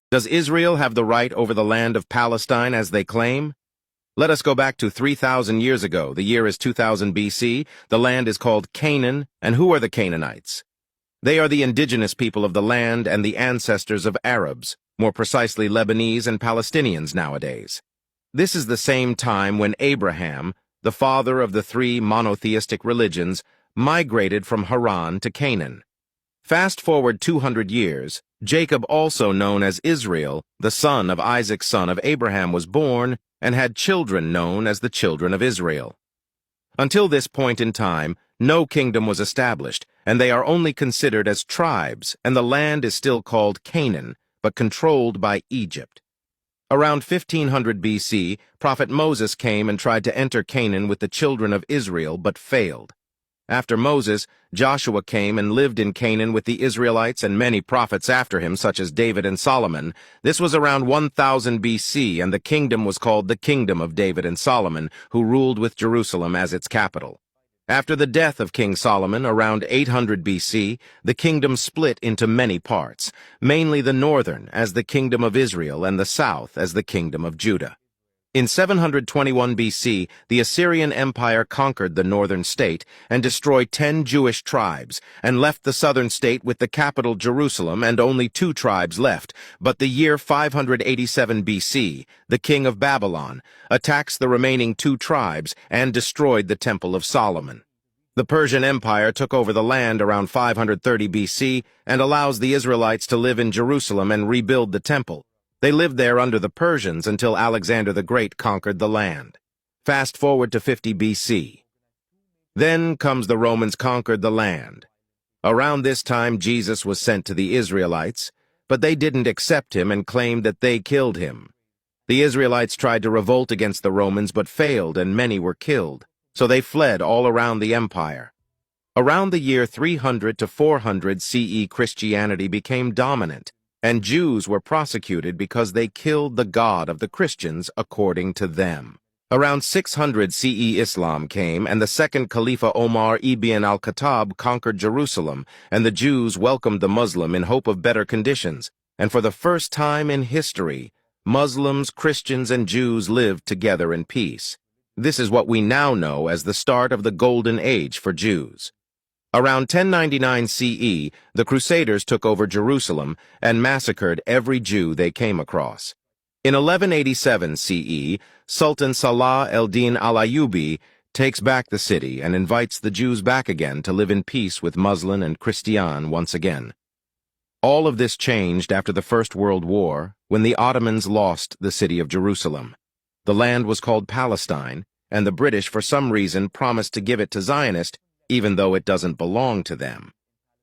Does Israel have the right over the land of Palestine as they claim? Let us go back to 3,000 years ago. The year is 2000 BC. The land is called Canaan. And who are the Canaanites? They are the indigenous people of the land and the ancestors of Arabs, more precisely Lebanese and Palestinians nowadays. This is the same time when Abraham, the father of the three monotheistic religions, migrated from Haran to Canaan. Fast forward 200 years, Jacob, also known as Israel, the son of Isaac son of Abraham, was born and had children known as the children of Israel. Until this point in time, no kingdom was established, and they are only considered as tribes, and the land is still called Canaan, but controlled by Egypt. Around 1500 BC, Prophet Moses came and tried to enter Canaan with the children of Israel, but failed. After Moses, Joshua came and lived in Canaan with the Israelites and many prophets after him, such as David and Solomon. This was around 1000 BC, and the kingdom was called the Kingdom of David and Solomon, who ruled with Jerusalem as its capital. After the death of King Solomon, around 800 BC, the kingdom split into many parts, mainly the northern as the Kingdom of Israel and the south as the Kingdom of Judah. In 721 BC, the Assyrian Empire conquered the northern state and destroyed 10 Jewish tribes and left the southern state with the capital Jerusalem and only 2 tribes left. But the year 587 BC, the king of Babylon attacks the remaining 2 tribes and destroyed the Temple of Solomon. The Persian Empire took over the land around 530 BC and allows the Israelites to live in Jerusalem and rebuild the temple. They lived there under the Persians until Alexander the Great conquered the land. Fast forward to 50 BC. Then comes the Romans conquered the land. Around this time Jesus was sent to the Israelites, but they didn't accept him and claimed that they killed him. The Israelites tried to revolt against the Romans but failed, and many were killed, so they fled all around the empire. Around the year 300 to 400 CE, Christianity became dominant, and Jews were prosecuted because they killed the God of the Christians according to them. Around 600 CE, Islam came, and the second Caliph Omar ibn al-Khattab conquered Jerusalem, and the Jews welcomed the Muslim in hope of better conditions. And for the first time in history, Muslims, Christians, and Jews lived together in peace. This is what we now know as the start of the Golden Age for Jews. Around 1099 CE, the Crusaders took over Jerusalem and massacred every Jew they came across. In 1187 CE, Sultan Salah el-Din al-Ayyubi takes back the city and invites the Jews back again to live in peace with Muslim and Christian once again. All of this changed after the First World War, when the Ottomans lost the city of Jerusalem. The land was called Palestine, and the British, for some reason, promised to give it to Zionists, even though it doesn't belong to them.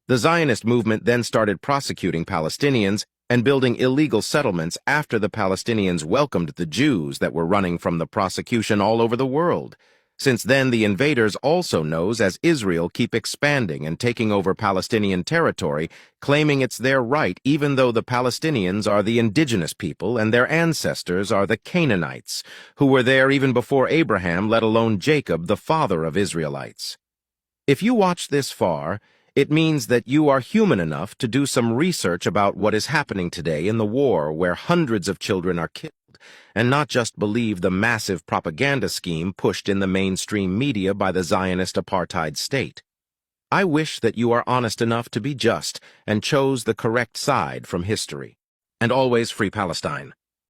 The Zionist movement then started prosecuting Palestinians and building illegal settlements after the Palestinians welcomed the Jews that were running from the prosecution all over the world. Since then, the invaders, also known as Israel, keep expanding and taking over Palestinian territory, claiming it's their right, even though the Palestinians are the indigenous people and their ancestors are the Canaanites, who were there even before Abraham, let alone Jacob, the father of Israelites. If you watch this far, it means that you are human enough to do some research about what is happening today in the war where hundreds of children are killed, and not just believe the massive propaganda scheme pushed in the mainstream media by the Zionist apartheid state. I wish that you are honest enough to be just and chose the correct side from history. And always free Palestine.